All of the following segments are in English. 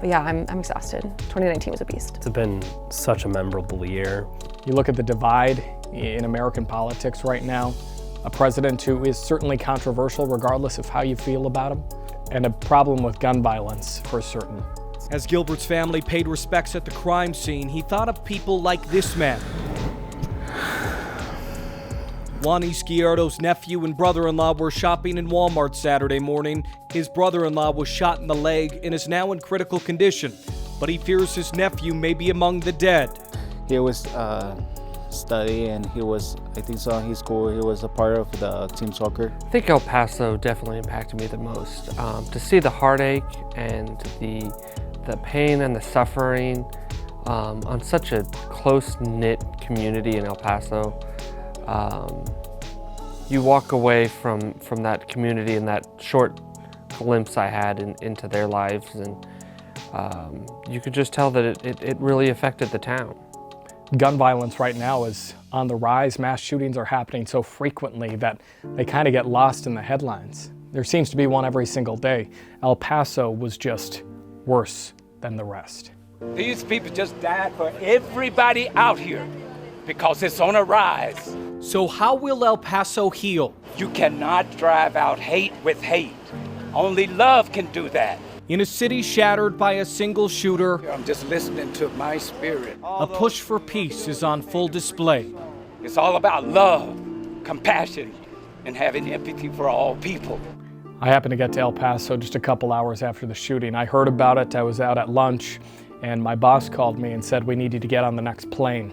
But yeah, I'm exhausted. 2019 was a beast. It's been such a memorable year. You look at the divide in American politics right now, a president who is certainly controversial regardless of how you feel about him, and a problem with gun violence for certain. As Gilbert's family paid respects at the crime scene, he thought of people like this man. Juan Izquierdo's nephew and brother-in-law were shopping in Walmart Saturday morning. His brother-in-law was shot in the leg and is now in critical condition, but he fears his nephew may be among the dead. He was studying, and he was, I think so, in his school, he was a part of the team soccer. I think El Paso definitely impacted me the most. To see the heartache and the pain and the suffering on such a close-knit community in El Paso, you walk away from that community and that short glimpse I had into their lives, and you could just tell that it really affected the town. Gun violence right now is on the rise. Mass shootings are happening so frequently that they kind of get lost in the headlines. There seems to be one every single day. El Paso was just worse than the rest. These people just died for everybody out here because it's on a rise. So how will El Paso heal? You cannot drive out hate with hate. Only love can do that. In a city shattered by a single shooter, I'm just listening to my spirit. a push for peace is on full display. It's all about love, compassion, and having empathy for all people. I happened to get to El Paso just a couple hours after the shooting. I heard about it, I was out at lunch, and my boss called me and said we needed to get on the next plane.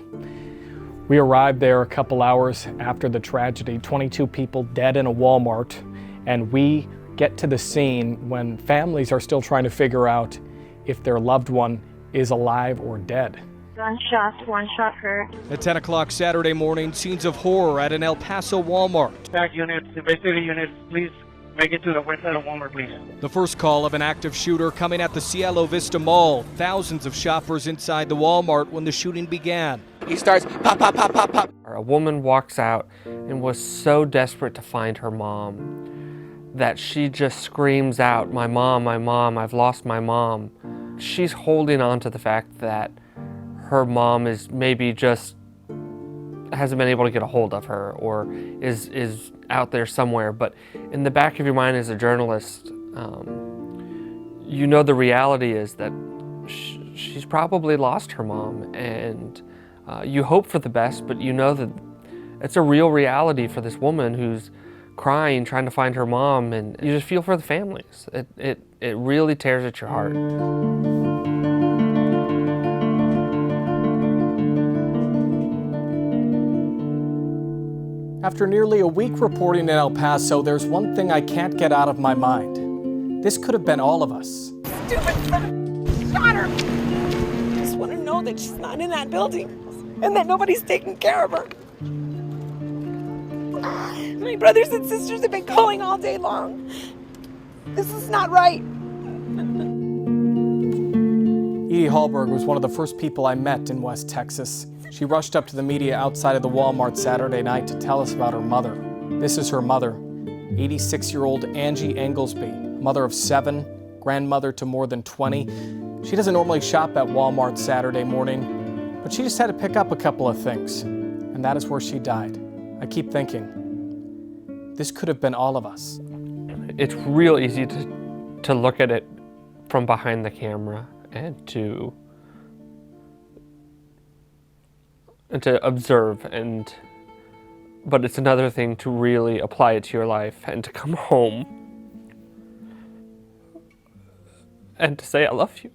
We arrived there a couple hours after the tragedy, 22 people dead in a Walmart, and we get to the scene when families are still trying to figure out if their loved one is alive or dead. Gunshot, one shot hurt. At 10 o'clock Saturday morning, scenes of horror at an El Paso Walmart. Back units, investigative units, please make it to the west side of Walmart, please. The first call of an active shooter coming at the Cielo Vista Mall. Thousands of shoppers inside the Walmart when the shooting began. He starts pop, pop, pop, pop, pop. A woman walks out and was so desperate to find her mom that she just screams out, my mom, I've lost my mom. She's holding on to the fact that her mom is maybe just hasn't been able to get a hold of her or is out there somewhere. But in the back of your mind as a journalist, you know the reality is that she's probably lost her mom, and you hope for the best, but you know that it's a real reality for this woman who's crying, trying to find her mom, and you just feel for the families. It really tears at your heart. After nearly a week reporting in El Paso, there's one thing I can't get out of my mind. This could have been all of us. Stupid son of a shot her. I just want to know that she's not in that building and that nobody's taking care of her. My brothers and sisters have been calling all day long. This is not right. Edie Hallberg was one of the first people I met in West Texas. She rushed up to the media outside of the Walmart Saturday night to tell us about her mother. This is her mother, 86-year-old Angie Englesby, mother of 7, grandmother to more than 20. She doesn't normally shop at Walmart Saturday morning, but she just had to pick up a couple of things, and that is where she died. I keep thinking, this could have been all of us. It's real easy to look at it from behind the camera and to observe, but it's another thing to really apply it to your life and to come home and to say, I love you.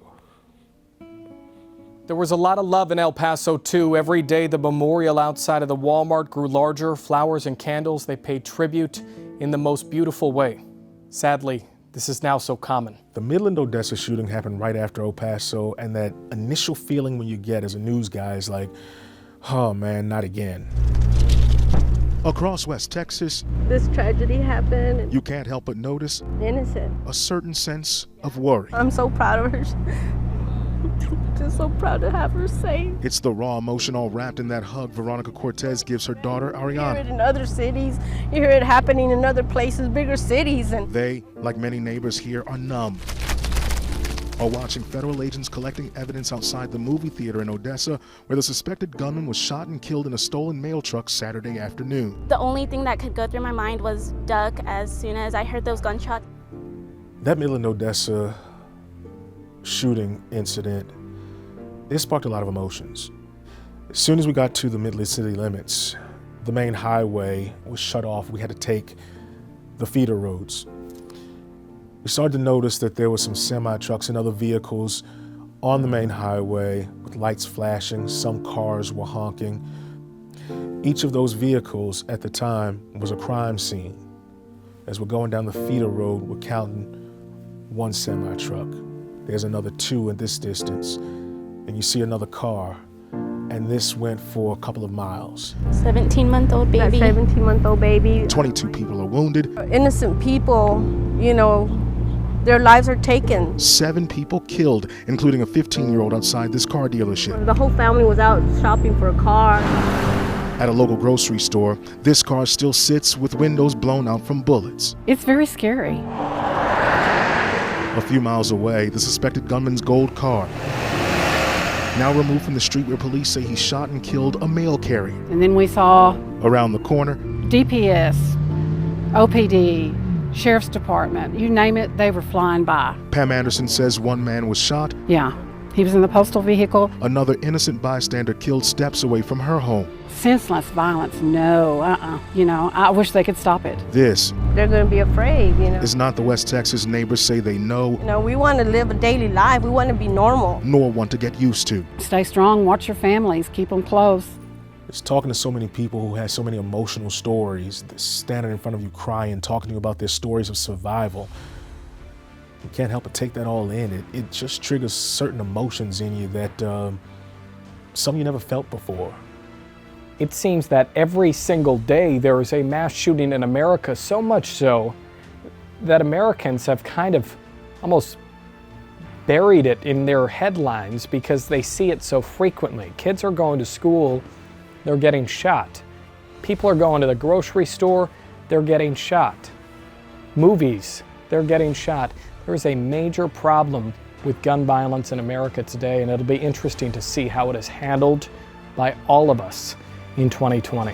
There was a lot of love in El Paso, too. Every day, the memorial outside of the Walmart grew larger. Flowers and candles, they paid tribute in the most beautiful way. Sadly, this is now so common. The Midland-Odessa shooting happened right after El Paso, and that initial feeling when you get as a news guy is like, oh man, not again. Across West Texas, This tragedy happened. And you can't help but notice innocent. a certain sense of worry. I'm so proud of her. Just so proud to have her safe. It's the raw emotion all wrapped in that hug Veronica Cortez gives her daughter, You hear Ariana. it in other cities. You hear it happening in other places, bigger cities. And They, like many neighbors here, are numb. are watching federal agents collecting evidence outside the movie theater in Odessa, where the suspected gunman was shot and killed in a stolen mail truck Saturday afternoon. The only thing that could go through my mind was duck as soon as I heard those gunshots. That Midland-Odessa shooting incident, it sparked a lot of emotions. As soon as we got to the Midland city limits, the main highway was shut off. We had to take the feeder roads. We started to notice that there were some semi-trucks and other vehicles on the main highway with lights flashing. Some cars were honking. Each of those vehicles at the time was a crime scene. As we're going down the feeder road, we're counting one semi-truck. There's another two in this distance, and you see another car. And this went for a couple of miles. 17-month-old baby. That 17-month-old baby. 22 people are wounded. Innocent people, you know, their lives are taken. 7 people killed, including a 15-year-old outside this car dealership. The whole family was out shopping for a car. At a local grocery store, this car still sits with windows blown out from bullets. It's very scary. A few miles away, the suspected gunman's gold car, now removed from the street where police say he shot and killed a mail carrier. And then we saw Around the corner, DPS, OPD, Sheriff's Department, you name it, they were flying by. Pam Anderson says one man was shot. Yeah, he was in the postal vehicle. Another innocent bystander killed steps away from her home. Senseless violence, no, You know, I wish they could stop it. This They're going to be afraid, you know. is not the West Texas neighbors say they know, You know, we want to live a daily life. We want to be normal. nor want to get used to. Stay strong, watch your families, keep them close. It's talking to so many people who have so many emotional stories, standing in front of you crying, talking to you about their stories of survival. You can't help but take that all in. It just triggers certain emotions in you that some you never felt before. It seems that every single day there is a mass shooting in America, so much so that Americans have kind of almost buried it in their headlines because they see it so frequently. Kids are going to school, they're getting shot. People are going to the grocery store, they're getting shot. Movies, they're getting shot. There's a major problem with gun violence in America today, and it'll be interesting to see how it is handled by all of us in 2020.